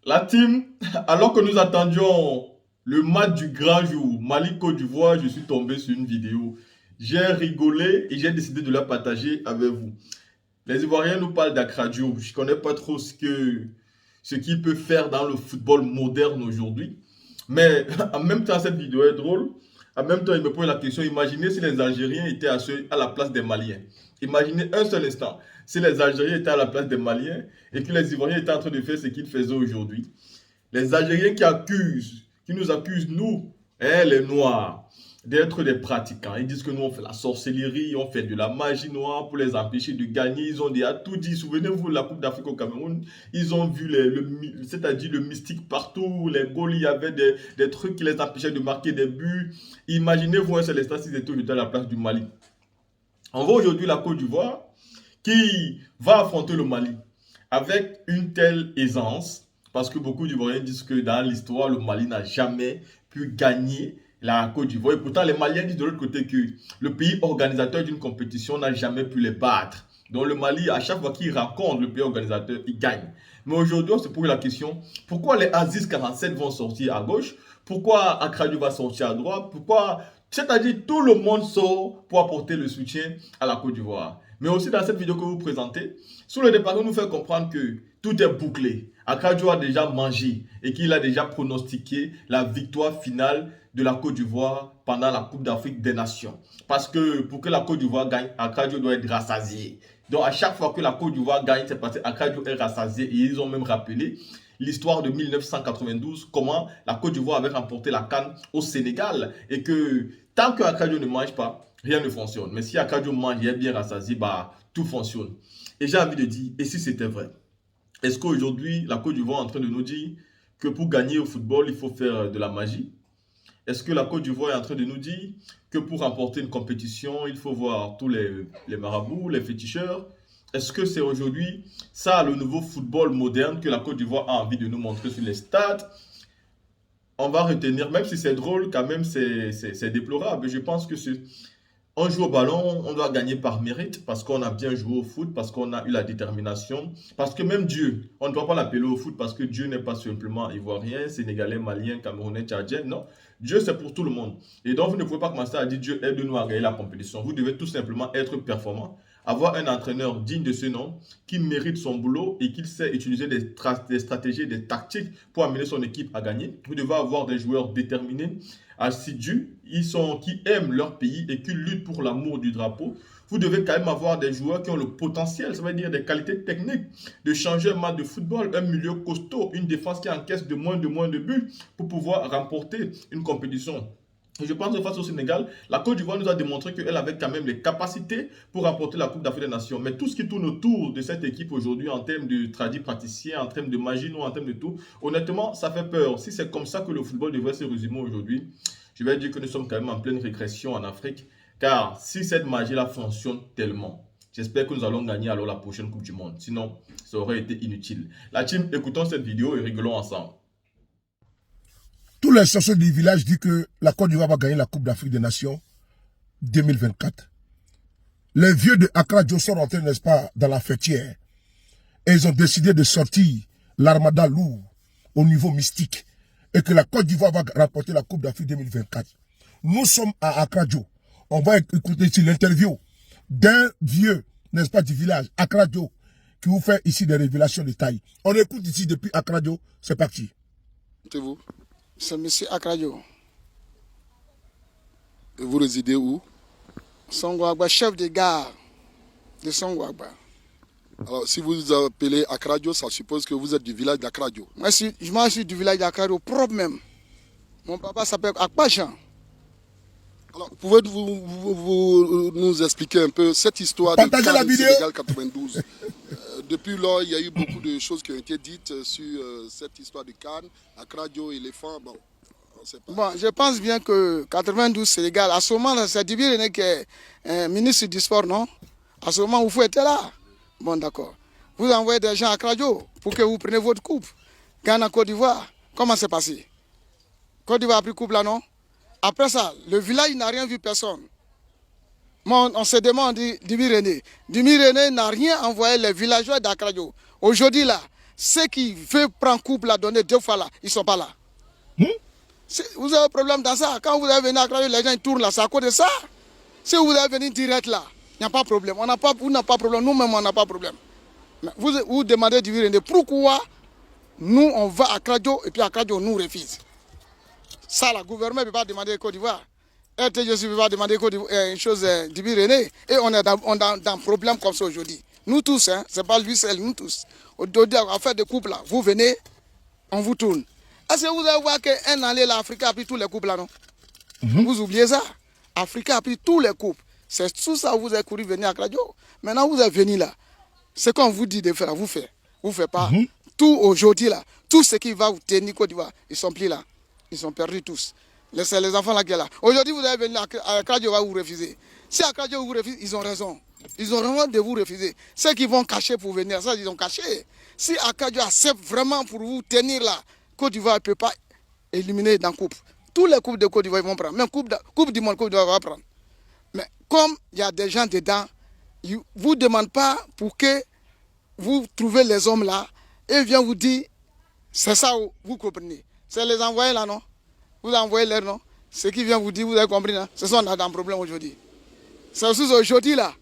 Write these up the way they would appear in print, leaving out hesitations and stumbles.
La team, alors que nous attendions le match du grand jour, Mali-Côte d'Ivoire, je suis tombé sur une vidéo. J'ai rigolé et j'ai décidé de la partager avec vous. Les Ivoiriens nous parlent d'Akradio. Je ne connais pas trop ce qu'il peut faire dans le football moderne aujourd'hui. Mais en même temps, cette vidéo est drôle. En même temps, il me pose la question, imaginez si les Algériens étaient à la place des Maliens. Imaginez un seul instant, si les Algériens étaient à la place des Maliens et que les Ivoiriens étaient en train de faire ce qu'ils faisaient aujourd'hui. Les Algériens qui nous accusent, nous, hein, les Noirs, d'être des pratiquants. Ils disent que nous, on fait la sorcellerie, on fait de la magie noire pour les empêcher de gagner. Ils ont déjà tout dit. Souvenez-vous de la Coupe d'Afrique au Cameroun. Ils ont vu c'est-à-dire le mystique partout. Les goals, il y avait des trucs qui les empêchaient de marquer des buts. Imaginez-vous un seul instant s'ils étaient aujourd'hui à la place du Mali. On voit aujourd'hui la Côte d'Ivoire qui va affronter le Mali avec une telle aisance, parce que beaucoup d'Ivoiriens disent que dans l'histoire, le Mali n'a jamais pu gagner la Côte d'Ivoire. Et pourtant, les Maliens disent de l'autre côté que le pays organisateur d'une compétition n'a jamais pu les battre. Donc le Mali, à chaque fois qu'il rencontre le pays organisateur, il gagne. Mais aujourd'hui, on se pose la question, pourquoi les Aziz 47 vont sortir à gauche? Pourquoi Akradio va sortir à droite? Pourquoi... C'est-à-dire tout le monde sort pour apporter le soutien à la Côte d'Ivoire. Mais aussi dans cette vidéo que vous présentez, sur le départ, on nous fait comprendre que tout est bouclé. Akradio a déjà mangé et qu'il a déjà pronostiqué la victoire finale de la Côte d'Ivoire pendant la Coupe d'Afrique des Nations. Parce que pour que la Côte d'Ivoire gagne, Akradio doit être rassasié. Donc à chaque fois que la Côte d'Ivoire gagne, c'est parce qu'Akradio est rassasié. Et ils ont même rappelé l'histoire de 1992, comment la Côte d'Ivoire avait remporté la CAN au Sénégal. Et que tant que Akradio ne mange pas, rien ne fonctionne. Mais si Akradio mange et est bien rassasié, bah, tout fonctionne. Et j'ai envie de dire, et si c'était vrai? Est-ce qu'aujourd'hui, la Côte d'Ivoire est en train de nous dire que pour gagner au football, il faut faire de la magie? Est-ce que la Côte d'Ivoire est en train de nous dire que pour remporter une compétition, il faut voir tous les marabouts, les féticheurs? Est-ce que c'est aujourd'hui ça le nouveau football moderne que la Côte d'Ivoire a envie de nous montrer sur les stades? On va retenir, même si c'est drôle, quand même c'est déplorable. Je pense que on joue au ballon, on doit gagner par mérite, parce qu'on a bien joué au foot, parce qu'on a eu la détermination, parce que même Dieu, on ne doit pas l'appeler au foot, parce que Dieu n'est pas simplement ivoirien, sénégalais, malien, camerounais, tchadien, non. Dieu, c'est pour tout le monde. Et donc, vous ne pouvez pas commencer à dire Dieu aide-nous à gagner la compétition. Vous devez tout simplement être performant, avoir un entraîneur digne de ce nom, qui mérite son boulot et qui sait utiliser des stratégies, des tactiques pour amener son équipe à gagner. Vous devez avoir des joueurs déterminés, assidus, qui aiment leur pays et qui luttent pour l'amour du drapeau. Vous devez quand même avoir des joueurs qui ont le potentiel, ça veut dire des qualités techniques, de changer un match de football, un milieu costaud, une défense qui encaisse de moins de buts pour pouvoir remporter une compétition. Et je pense que face au Sénégal, la Côte d'Ivoire nous a démontré qu'elle avait quand même les capacités pour remporter la Coupe d'Afrique des Nations. Mais tout ce qui tourne autour de cette équipe aujourd'hui, en termes de tradis praticiens, en termes de magie, en termes de tout, honnêtement, ça fait peur. Si c'est comme ça que le football devrait se résumer aujourd'hui, je vais dire que nous sommes quand même en pleine régression en Afrique. Car si cette magie-là fonctionne tellement, j'espère que nous allons gagner alors la prochaine Coupe du Monde. Sinon, ça aurait été inutile. La team, écoutons cette vidéo et rigolons ensemble. Tous les chercheurs du village disent que la Côte d'Ivoire va gagner la Coupe d'Afrique des Nations 2024. Les vieux de Accra sont rentrés, n'est-ce pas, dans la fêtière. Et ils ont décidé de sortir l'armada lourd au niveau mystique. Et que la Côte d'Ivoire va remporter la Coupe d'Afrique 2024. Nous sommes à Accra. On va écouter ici l'interview d'un vieux, n'est-ce pas, du village, Accra, qui vous fait ici des révélations de taille. On écoute ici depuis Accra, c'est parti. Vous C'est M. Akradio. Et vous résidez où? Songwagba, chef de gare de Songwagba. Alors, si vous appelez Akradio, ça suppose que vous êtes du village d'Akradio. Moi, je suis du village d'Akradio, propre même. Mon papa s'appelle Akpajan. Alors, pouvez-vous nous expliquer un peu cette histoire de Partagez la vidéo. Sénégal 92? Depuis lors, il y a eu beaucoup de choses qui ont été dites sur cette histoire de Cannes, Akradio, éléphant, bon, on sait pas. Bon, je pense bien que 92 Sénégal, à ce moment-là, c'est Dibi René qui est ministre du sport, non? À ce moment où vous étiez là. Bon, d'accord. Vous envoyez des gens à Akradio pour que vous preniez votre coupe. Ghana, Côte d'Ivoire, comment c'est passé? Côte d'Ivoire a pris coupe là, non? Après ça, le village n'a rien vu personne. Moi, on se demande, Dimi René. Dimi René n'a rien envoyé les villageois d'Akradio. Aujourd'hui, là, ceux qui veulent prendre couple, la donner 2 fois là, ils ne sont pas là. Vous avez un problème dans ça. Quand vous avez venu à Krayo, les gens ils tournent là, c'est à cause de ça. Si vous avez venu direct là, il n'y a pas de problème. Vous n'avez pas de problème, nous-mêmes on n'a pas de problème. Mais vous demandez du René, pourquoi nous on va à Krayo et puis à Krayo on nous refuse. Ça, le gouvernement ne peut pas demander Côte d'Ivoire. RTG ne peut pas demander une chose du René. Et on est dans un problème comme ça aujourd'hui. Nous tous, hein, ce n'est pas lui seul, nous tous. Aujourd'hui, à faire des couples là, vous venez, on vous tourne. Est-ce que vous allez voir qu'un année, l'Afrique a pris tous les couples là, non? Vous oubliez ça? L'Afrique a pris tous les couples. C'est tout ça que vous avez couru venir à Krayo. Maintenant, vous êtes venu là. Ce qu'on vous dit de faire, vous faites. Vous ne faites pas. Tout aujourd'hui là, tout ce qui va vous tenir Côte d'Ivoire, ils sont plus là. Ils sont perdus tous. C'est les enfants là qui sont là. Aujourd'hui, vous allez venir à Krayo, va vous refuser. Si à Krayo vous refusez, ils ont raison. Ils ont raison de vous refuser. Ceux qui vont cacher pour venir, ça, ils ont caché. Si à Krayo accepte vraiment pour vous tenir là, Côte d'Ivoire ne peut pas éliminer dans la coupe. Tous les coupes de Côte d'Ivoire vont prendre. Même coupe du monde, Côte d'Ivoire va prendre. Mais comme il y a des gens dedans, ils ne vous demandent pas pour que vous trouvez les hommes là et viennent vous dire, c'est ça, vous comprenez. C'est les envoyés là, non? Vous envoyez l'air, non? Ce qui vient vous dire, vous avez compris, non? C'est ça, on a un problème aujourd'hui. C'est aussi aujourd'hui là.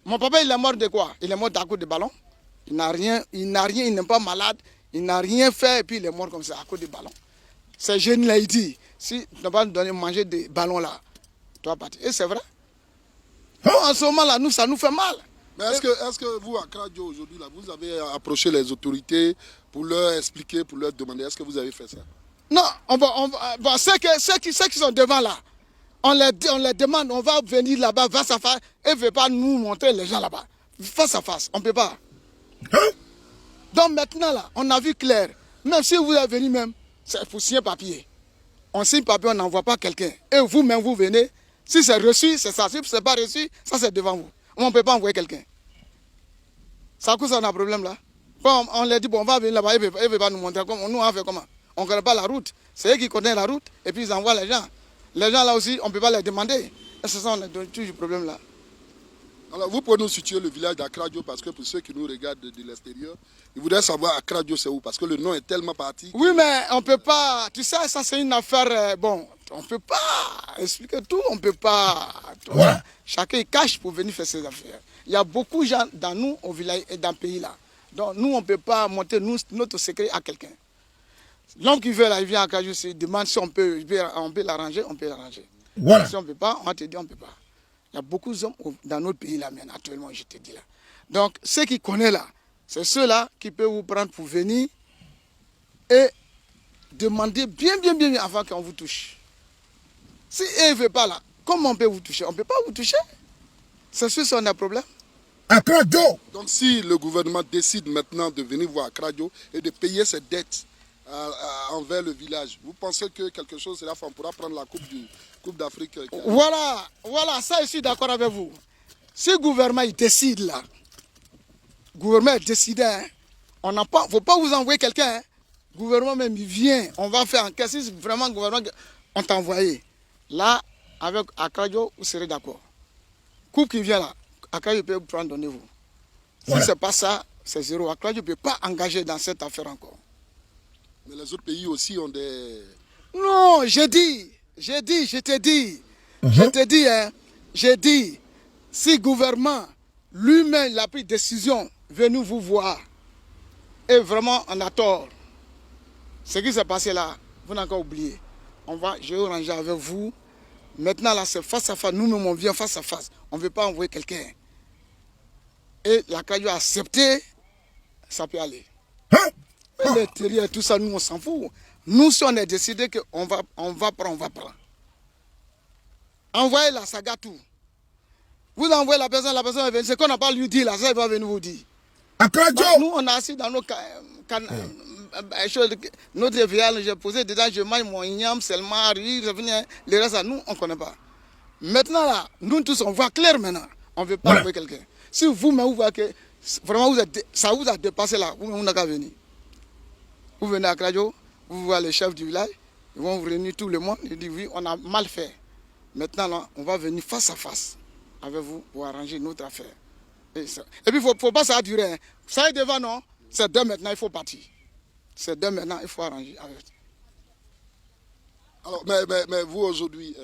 Mon papa, il est mort de quoi? Il est mort d'un coup de ballon. Il n'a rien, il n'est pas malade. Il n'a rien fait et puis il est mort comme ça à cause des ballons. C'est jeune là, il dit, si tu n'as pas donné manger des ballons là, tu vas partir. Et c'est vrai. En ce moment là, nous, ça nous fait mal. Mais est-ce que vous, à Krayo, aujourd'hui, là, vous avez approché les autorités pour leur expliquer, pour leur demander, est-ce que vous avez fait ça? Non, ceux qui sont devant là, on les demande, on va venir là-bas, face à face, et ne veut pas nous montrer les gens là-bas. Face à face, on ne peut pas. Donc maintenant là, on a vu clair. Même si vous êtes venu même, c'est pour signer papier. On signe papier, on n'envoie pas quelqu'un. Et vous-même, vous venez. Si c'est reçu, c'est ça. Si ce n'est pas reçu, ça c'est devant vous. On ne peut pas envoyer quelqu'un. Ça cause un problème là. Bon, on leur dit, bon, on va venir là-bas, il ne veut pas nous montrer comment. Nous, on fait comment? On ne connaît pas la route. C'est eux qui connaissent la route et puis ils envoient les gens. Les gens là aussi, on ne peut pas les demander. Et c'est ça, on a toujours le problème là. Alors, vous pouvez nous situer le village d'Akradio parce que pour ceux qui nous regardent de l'extérieur, ils voudraient savoir Akradio c'est où parce que le nom est tellement parti. Oui, mais on ne peut pas. Tu sais, ça c'est une affaire. Bon, on ne peut pas expliquer tout. On ne peut pas. Ouais. Chacun cache pour venir faire ses affaires. Il y a beaucoup de gens dans nous, au village et dans le pays là. Donc nous, on ne peut pas monter notre secret à quelqu'un. L'homme qui veut là, il vient à Akradio, il demande si on peut l'arranger, on peut l'arranger. Voilà. Si on ne peut pas, on va te dire on ne peut pas. Il y a beaucoup d'hommes dans notre pays là, maintenant, actuellement, je te dis là. Donc, ceux qui connaissent là, c'est ceux-là qui peuvent vous prendre pour venir et demander bien avant qu'on vous touche. Si ils ne veulent pas là, comment on peut vous toucher? On ne peut pas vous toucher. C'est sûr qu'on a un problème. Akradio. Donc si le gouvernement décide maintenant de venir voir Akradio et de payer ses dettes envers le village, vous pensez que quelque chose sera fait? On pourra prendre la Coupe d'Afrique? Voilà, ça je suis d'accord avec vous. Si le gouvernement il décide là, le gouvernement est décidé, hein, il ne faut pas vous envoyer quelqu'un. Hein. Le gouvernement même il vient, on va faire enquête. Si vraiment le gouvernement on t'a envoyé, là, avec Akradio, vous serez d'accord. Coupe qui vient là, Akradio peut vous prendre, donnez-vous. Voilà. Si ce n'est pas ça, c'est zéro. Akradio ne peut pas engager dans cette affaire encore. Mais les autres pays aussi ont des... Non, je te dis, si le gouvernement lui-même a pris décision, venez vous voir, et vraiment on a tort. Ce qui s'est passé là, vous n'avez encore oublié. Je vais ranger avec vous. Maintenant là, c'est face à face. Nous-mêmes, on vient face à face. On ne veut pas envoyer quelqu'un. Et la Krayo a accepté, ça peut aller. Mais l'intérieur, tout ça, nous, on s'en fout. Nous, si on est décidé qu'on va prendre, on va prendre. Envoyez la saga tout. Vous envoyez la personne va venir. Ce qu'on n'a pas lui dit là, ça, il va venir vous dire. Akradio. Nous, on est assis dans nos notre village, j'ai posé dedans, je mange mon igname, seulement, riz, revenir. Le reste, nous, on ne connaît pas. Maintenant, là, nous tous, on voit clair maintenant. On ne veut pas envoyer quelqu'un. Si vous-même, vous voyez que vraiment, ça vous a dépassé là, vous n'avez qu'à venir. Vous venez à Akradio, vous voyez les chefs du village, ils vont vous réunir tout le monde, ils disent oui, on a mal fait. Maintenant, là, on va venir face à face avec vous pour arranger notre affaire. Et puis, il ne faut pas ça durer. Hein. Ça est devant, non? C'est dès maintenant, il faut partir. C'est dès maintenant, il faut arranger. Alors, mais vous aujourd'hui,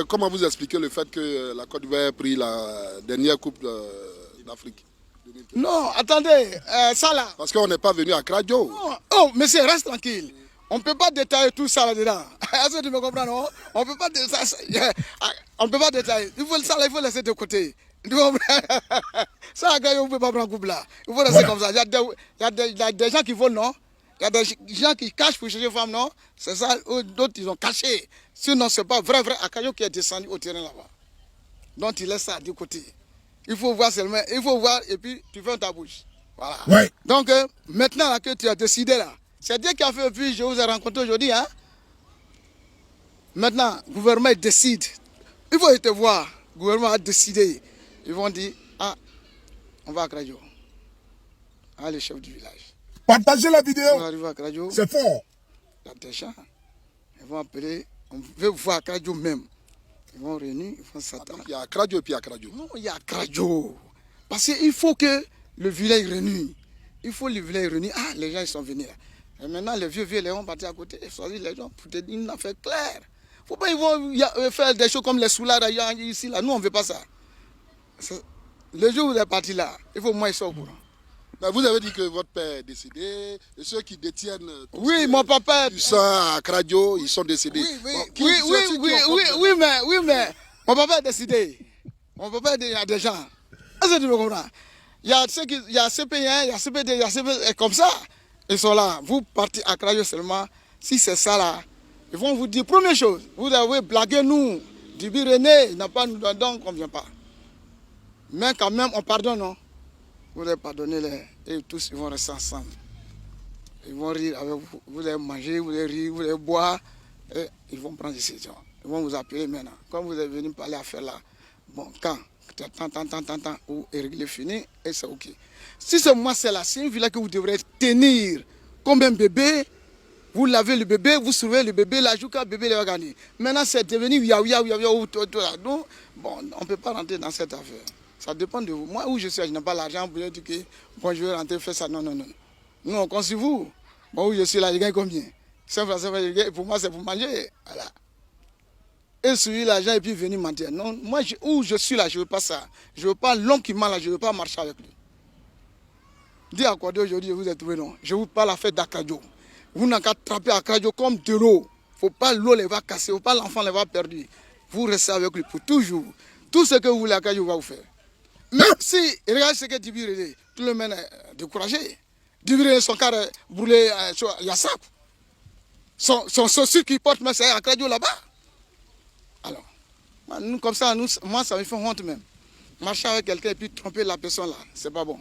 comment vous expliquez le fait que la Côte d'Ivoire ait pris la dernière Coupe d'Afrique? Non, attendez, ça là. Parce qu'on n'est pas venu à Kradjo. Oh, monsieur, reste tranquille. On ne peut pas détailler tout ça là-dedans. Est-ce que tu me comprends, non? On ne peut pas détailler. Il faut laisser de côté. Ça, on ne peut pas prendre couple là. Il faut laisser comme ça. Il y a des gens qui volent, non? Il y a des gens qui cachent pour chercher femmes, non? C'est ça, d'autres ils ont caché. Sinon, ce n'est pas vrai Akayo qui est descendu au terrain là-bas. Donc, il laisse ça de côté. Il faut voir seulement, il faut voir et puis tu fermes ta bouche. Voilà. Ouais. Donc, maintenant là, que tu as décidé là, c'est Dieu qui a fait, puis je vous ai rencontré aujourd'hui. Hein? Maintenant, le gouvernement décide. Il faut te voir. Le gouvernement a décidé. Ils vont dire, ah, on va à Kradjo. Ah, le chef du village. Partagez la vidéo. On va arriver à Kradjo. C'est fort. Il y a des gens. Ils vont appeler. On veut voir à Kradjo même. Ils vont réunir, ils vont s'attendre. Il y a Kradjo et puis il y a Kradjo. Non, il y a Kradjo. Parce qu'il faut que le village réunisse. Il faut le village réunir. Ah, les gens ils sont venus là. Et maintenant, les vieux les vont partir à côté. Ils choisissent les gens pour te dire une affaire claire. Faut pas ils vont faire des choses comme les soulards ici là. Nous, on ne veut pas ça. Le jour où vous êtes parti là, il faut au moins ils soient au courant. Mais vous avez dit que votre père est décédé. Et ceux qui détiennent oui, mon papa du sang à Kradjo, ils sont décédés. Oui, mais mon papa est décédé. Mon papa, il y a des gens. Est-ce que tu me comprends? Il y a CP1, il y a CPD, il y a CPD, comme ça. Ils sont là. Vous partez à Kradjo seulement. Si c'est ça là, ils vont vous dire, première chose, vous avez blagué nous. Dibi René n'a pas nous donc on ne vient pas. Mais quand même, on pardonne, non? Vous allez pardonner les. Et tous, ils vont rester ensemble. Ils vont rire avec vous. Vous allez manger, vous allez rire, vous allez boire. Et ils vont prendre des décisions. Ils vont vous appeler maintenant. Quand vous êtes venu parler à faire là, bon, quand tant, où est fini, et c'est OK. Si ce mois c'est là, c'est une villa que vous devrez tenir comme un bébé. Vous lavez le bébé, vous surveillez le bébé, la jouka, le bébé va gagner. Maintenant, c'est devenu bon, on ne peut pas rentrer dans cette affaire. Ça dépend de vous. Moi, où je suis, je n'ai pas l'argent pour dire que bon, je vais rentrer faire ça. Non. Nous, on compte sur vous. Bon, où je suis là, je gagne combien? 5 francs, pour moi, c'est pour manger. Voilà. Et sur l'argent et puis venir mentir. Non, moi, où je suis là, je ne veux pas ça. Je ne veux pas l'homme qui ment là, je ne veux pas marcher avec lui. Dis à quoi aujourd'hui, vous êtes trouvé, non? Je vous parle à fête d'Akradjo. Vous n'avez qu'à attraper Akradjo comme de l'eau. Il ne faut pas l'eau les va casser, il ne faut pas l'enfant les va perdre. Vous restez avec lui pour toujours. Tout ce que vous voulez, Akradjo va vous faire. Mais si, regardez ce que Dibi René, tout le monde est découragé. Dibi René, son car est brûlé à Yassap. Son chaussure qu'il porte, mais c'est Akradjo là-bas. Alors, nous, comme ça, moi, ça me fait honte même. Marcher avec quelqu'un et puis tromper la personne là, c'est pas bon.